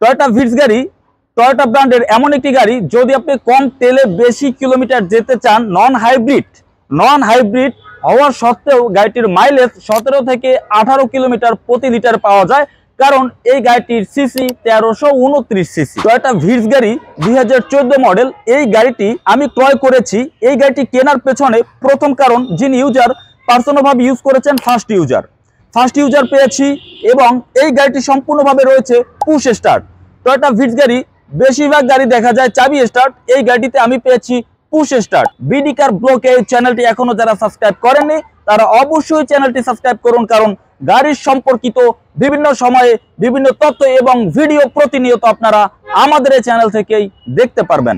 Toyota Vitz গাড়ি Toyota ব্র্যান্ডের এমন একটি গাড়ি, যদি আপনি কম তেলে বেশি কিলোমিটার যেতে চান, নন হাইব্রিড হওয়ার সত্ত্বেও গাড়িটির মাইলেজ 17 থেকে 18 কিলোমিটার প্রতি লিটার পাওয়া যায়। কারণ এই গাড়িটির সিসি 1329 সিসি। টয়োটা ভিটস গাড়ি 2014 মডেল। এই গাড়িটি আমি ক্রয় করেছি। এই গাড়িটি কেনার পেছনে প্রথম কারণ, যিনি ইউজার পার্সোনালভাবে ইউজ করেছেন, ফার্স্ট ইউজার পেয়েছি এবং এই গাড়িটি সম্পূর্ণভাবে রয়েছে পুশ স্টার্ট। টয়োটা ভিটস গাড়ি বেশিরভাগ গাড়ি দেখা যায় চাবি স্টার্ট, এই গাড়িটিতে আমি পেয়েছি পুশ স্টার্ট। বিডি কার ব্লকে এই চ্যানেলটি এখনো যারা সাবস্ক্রাইব করেননি তারা অবশ্যই চ্যানেলটি সাবস্ক্রাইব করুন, কারণ গাড়ির সম্পর্কিত বিভিন্ন সময়ে বিভিন্ন তথ্য এবং ভিডিও প্রতিনিয়ত আপনারা আমাদের এই চ্যানেল থেকেই দেখতে পারবেন।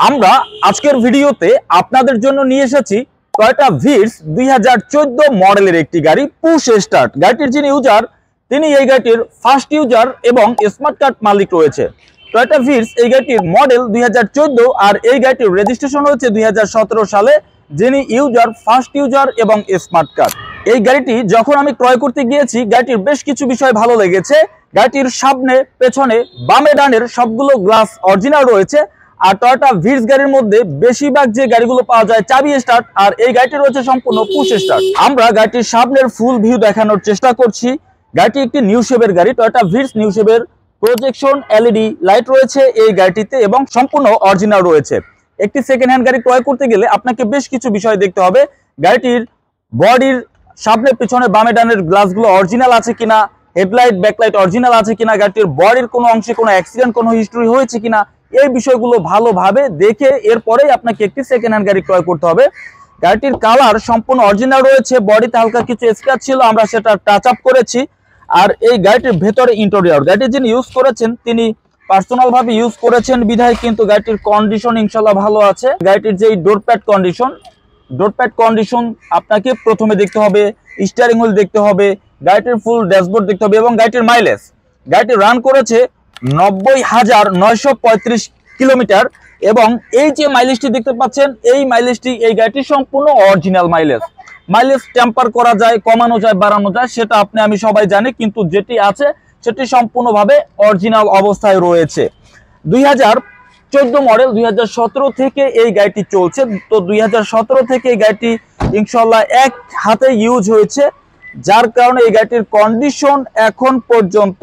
আমরা আজকের ভিডিওতে আপনাদের জন্য নিয়ে এসেছি টয়োটা ভিটস 2014 মডেলের একটি গাড়ি, পুশ স্টার্ট। গাড়িটির যিনি ইউজার তিনি এই গাড়িটির ফার্স্ট ইউজার এবং স্মার্ট কার্ড মালিক রয়েছে। টয়োটা ভিটস এই গাড়িটির মডেল 2014 আর এই গাড়িটির রেজিস্ট্রেশন হয়েছে 2017 সালে। যিনি ইউজার ফার্স্ট ইউজার এবং স্মার্ট কার্ড। এই গাড়িটি যখন আমি ক্রয় করতে গিয়েছি, গাড়িটির বেশ কিছু বিষয় ভালো লেগেছে। গাড়িটির সামনে, পেছনে, বামে, ডানের সবগুলো গ্লাস অরিজিনাল রয়েছে। আর টয়োটা ভিটস গাড়ির মধ্যে বেশিরভাগ যে গাড়িগুলো পাওয়া যায় চাবি স্টার্ট, আর এই গাড়িটি রয়েছে সম্পূর্ণ পুশ স্টার্ট। আমরা গাড়িটির সামনের ফুল ভিউ দেখানোর চেষ্টা করছি। গাড়িটি একটি নিউ শেপের গাড়ি, টয়োটা ভিটস নিউ শেপের প্রজেকশন এলইডি লাইট রয়েছে এই গাড়িটিতে এবং সম্পূর্ণ অরিজিনাল রয়েছে। একটি সেকেন্ড হ্যান্ড গাড়ি ক্রয় করতে গেলে আপনাকে বেশ কিছু বিষয় দেখতে হবে। গাড়িটির বডির সামনে, পিছনে, বামে, ডানের গ্লাসগুলো অরিজিনাল আছে কিনা, হেডলাইট ব্যাকলাইট অরিজিনাল আছে কিনা, গাড়িটির বডির কোনো অংশে কোনো অ্যাক্সিডেন্ট, কোনো হিস্টরি হয়েছে কিনা, এই বিষয়গুলো ভালোভাবে দেখে এরপরেই আপনাকে একটি সেকেন্ড হ্যান্ড গাড়ি ক্রয় করতে হবে। গাড়িটির কালার সম্পূর্ণ অরিজিনাল রয়েছে। বডিতে হালকা কিছু স্ক্র্যাচ ছিল, আমরা সেটা টাচ আপ করেছি। আর এই গাড়িটির ভেতরে ইন্টেরিয়র, গাড়িটি যিনি ইউজ করেছেন তিনি পার্সোনাল ভাবে ইউজ করেছেন বিধায় কিন্তু গাড়িটির কন্ডিশন ইনশাল্লাহ ভালো আছে। গাড়িটির যে ডোরপ্যাড কন্ডিশন আপনাকে প্রথমে দেখতে হবে, স্টিয়ারিং হুইল দেখতে হবে, গাড়িটির ফুল ড্যাশবোর্ড দেখতে হবে এবং গাড়িটির মাইলেজ। গাড়িটি রান করেছে 90,935 কিলোমিটার এবং এই যে মাইলেজটি দেখতে পাচ্ছেন, এই মাইলেজটি এই গাড়িটির সম্পূর্ণ অরিজিনাল মাইলেজ টেম্পার করা যায়, কমানো যায়, বাড়ানো যায়, সেটা আপনি আমি সবাই জানি, কিন্তু যেটি আছে সেটি সম্পূর্ণভাবে অরিজিনাল অবস্থায় রয়েছে। 2014 মডেল, 2017 থেকে এই গাড়িটি চলছে। তো 2017 থেকে এই গাড়িটি ইনশাল্লাহ এক হাতে ইউজ হয়েছে, যার কারণে এই গাড়িটির কন্ডিশন এখন পর্যন্ত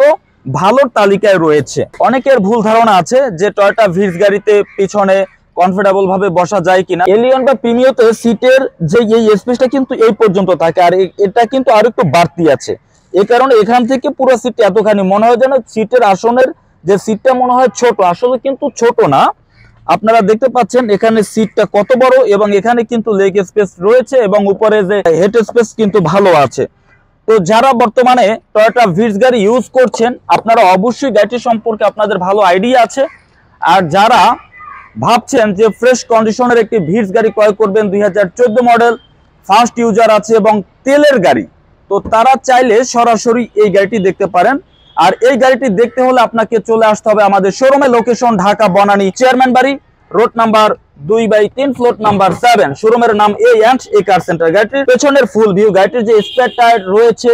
ভালোর তালিকায় রয়েছে। অনেকের ভুল ধারণা আছে যে টয়োটা ভিটস গাড়িতে পিছনে কমফোর্টেবল ভাবে বসা যায় কিনা। এলিয়ন বা প্রিমিওতে সিটের যে এই স্পেসটা কিন্তু এই পর্যন্ত থাকে, আর এটা কিন্তু আরো একটু বাড়তি আছে। এই কারণে এখান থেকে পুরো সিটটা এতখানি মনে হয় যেন সিটের আসনের যে সিটটা মনে হয় ছোট, আসলে কিন্তু ছোট না। আপনারা দেখতে পাচ্ছেন এখানে সিটটা কত বড় এবং এখানে কিন্তু লেগ স্পেস রয়েছে এবং উপরে যে হেড স্পেস কিন্তু ভালো আছে। তো যারা বর্তমানে টয়োটা ভিটস গাড়ি ইউজ করছেন, আপনারা অবশ্যই গাড়িটি সম্পর্কে আপনাদের ভালো আইডিয়া আছে। আর যারা ভাবছেন যে ফ্রেশ কন্ডিশনের একটি ভিটস গাড়ি ক্রয় করবেন, 2014 মডেল, ফার্স্ট ইউজার আছে এবং তেলের গাড়ি, তো তারা চাইলে সরাসরি এই গাড়িটি দেখতে পারেন। আর এই গাড়িটি দেখতে হলে আপনাকে চলে আসতে হবে আমাদের শোরুমে। লোকেশন ঢাকা বনানী চেয়ারম্যান বাড়ি, রোড নাম্বার 2/3, ফ্লোর নাম্বার 7। শোরুমের নাম A&A কার সেন্টার। গাড়িটির পেছনের ফুল ভিউ, গাড়িটির যে স্পেয়ার টায়ার রয়েছে,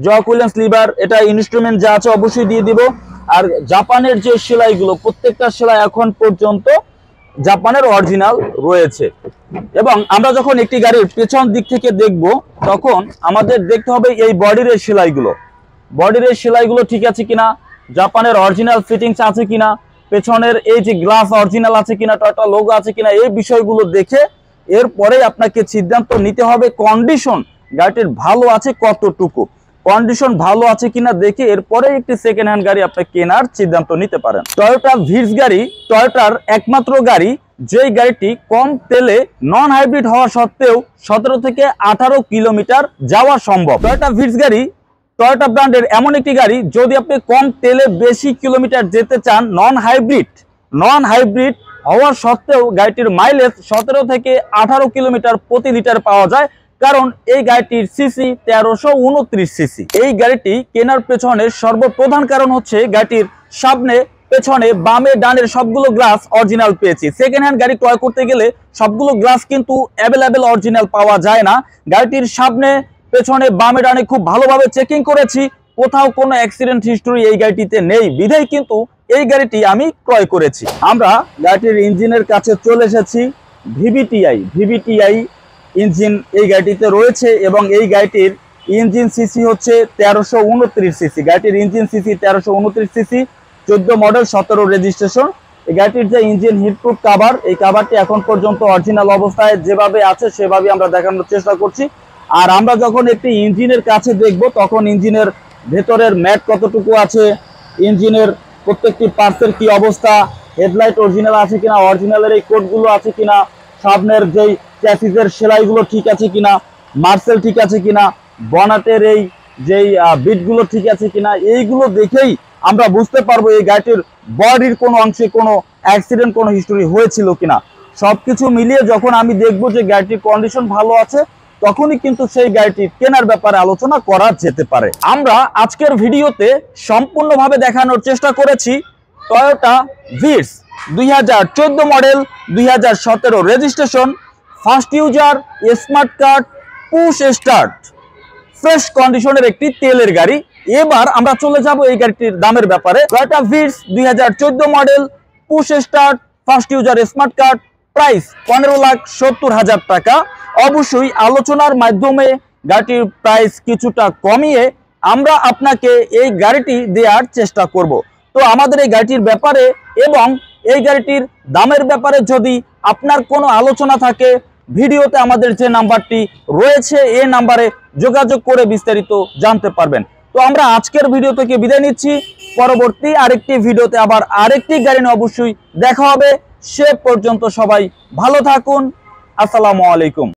জক হুইলেন্স লিভার, এটা ইনস্ট্রুমেন্ট যা আছে অবশ্যই দিয়ে দিব। আর জাপানের যে সেলাইগুলো, প্রত্যেকটা সেলাই এখন পর্যন্ত জাপানের অরিজিনাল রয়েছে। এবং আমরা যখন একটি গাড়ির পেছন দিক থেকে দেখব, তখন আমাদের দেখতে হবে এই বডির সেলাইগুলো ঠিক আছে কিনা, জাপানের অরিজিনাল ফিটিংস আছে কিনা, পেছনের এই যে গ্লাস অরিজিনাল আছে কিনা, টয়োটা লোগো আছে কিনা, এই বিষয়গুলো দেখে এরপরে আপনাকে সিদ্ধান্ত নিতে হবে কন্ডিশন গাড়িটির ভালো আছে কতটুকু। কন্ডিশন ভালো আছে কিনা দেখে এরপরে একটি সেকেন্ড হ্যান্ড গাড়ি আপনি কেনার সিদ্ধান্ত নিতে পারেন। টয়োটা ভিটস গাড়ি টয়োটার একমাত্র গাড়ি যেই গাড়িটি কম তেলে নন হাইব্রিড হওয়া সত্ত্বেও 17 থেকে 18 কিলোমিটার যাওয়া সম্ভব। টয়োটা ভিটস গাড়ি টয়োটা ব্র্যান্ডের এমন একটি গাড়ি, যদি আপনি কম তেলে বেশি কিলোমিটার যেতে চান, নন হাইব্রিড হওয়া সত্ত্বেও গাড়িটির মাইলেজ 17 থেকে 18 কিলোমিটার প্রতি লিটার পাওয়া যায়। কারণ এই গাড়িটির সিসি 1329 সিসি। এই গাড়িটি কেনার পেছনে সর্বপ্রধান কারণ হচ্ছে গাড়িটির সামনে, পেছনে, বামে, ডানের সবগুলো গ্লাস অরিজিনাল পেয়েছি। সেকেন্ড হ্যান্ড গাড়ি ক্রয় করতে গেলে সবগুলো গ্লাস কিন্তু অ্যাভেলেবেল অরিজিনাল পাওয়া যায় না। গাড়িটির সামনে, পেছনে, বামে, ডানে খুব ভালোভাবে চেকিং করেছি, কোথাও কোনো অ্যাক্সিডেন্ট হিস্টরি এই গাড়িটিতে নেই বিধায় কিন্তু এই গাড়িটি আমি ক্রয় করেছি। আমরা গাড়িটির ইঞ্জিনের কাছে চলে এসেছি। ভিভিটিআই ইঞ্জিন এই গাড়িটিতে রয়েছে এবং এই গাড়িটির ইঞ্জিন সিসি হচ্ছে 1329 সিসি। গাড়িটির engine CC 1329 CC, 14 model, 17 registration. এই গাড়িটির যে ইঞ্জিন হিটপ্রুফ কাভার, এই কাভারটি এখন পর্যন্ত অরিজিনাল অবস্থায় যেভাবে আছে সেভাবে আমরা দেখানোর চেষ্টা করছি। আর আমরা যখন একটি ইঞ্জিনের কাছে দেখব তখন ইঞ্জিনের ভেতরের ম্যাট কতটুকু আছে, ইঞ্জিনের প্রত্যেকটি পার্টসের কি অবস্থা, হেডলাইট অরিজিনাল আছে কিনা, অরিজিনালের এই কোডগুলো আছে কিনা, সামনের যেই চ্যাসিসের সেলাইগুলো ঠিক আছে কিনা, মার্সেল ঠিক আছে কিনা, বনাটের এই যেই বিটগুলো ঠিক আছে কিনা, এইগুলো দেখেই আমরা বুঝতে পারবো এই গাড়িটির বডির কোনো অংশে কোনো অ্যাক্সিডেন্ট, কোনো হিস্টোরি হয়েছিল কিনা। সবকিছু মিলিয়ে যখন আমি দেখবো যে গাড়িটির কন্ডিশন ভালো আছে, তখনই কিন্তু সেই গাড়িটি কেনার ব্যাপারে আলোচনা করা যেতে পারে। আমরা আজকের ভিডিওতে সম্পূর্ণভাবে দেখানোর চেষ্টা করেছি Toyota Vitz 2014 model, 2017 registration, first user, smart card, push start, fresh কন্ডিশনের একটি তেলের গাড়ি। এবার আমরা চলে যাব এই গাড়িটির দামের ব্যাপারে। Toyota Vitz 2014 model, push start, first user, smart card, price 15,70,000 টাকা। অবশ্যই আলোচনার মাধ্যমে গাড়িটির প্রাইস কিছুটা কমিয়ে আমরা আপনাকে এই গাড়িটি দেওয়ার চেষ্টা করব। তো আমাদের এই গাড়িটির ব্যাপারে এবং এই গাড়িটির দামের ব্যাপারে যদি আপনার কোনো আলোচনা থাকে, ভিডিওতে আমাদের যে নাম্বারটি রয়েছে এই নাম্বারে যোগাযোগ করে বিস্তারিত জানতে পারবেন। তো আমরা আজকের ভিডিও থেকে বিদায় নিচ্ছি। পরবর্তী আরেকটি ভিডিওতে আবার আরেকটি গাড়ি নিয়ে অবশ্যই দেখা হবে। সে পর্যন্ত সবাই ভালো থাকুন। আসসালামু আলাইকুম।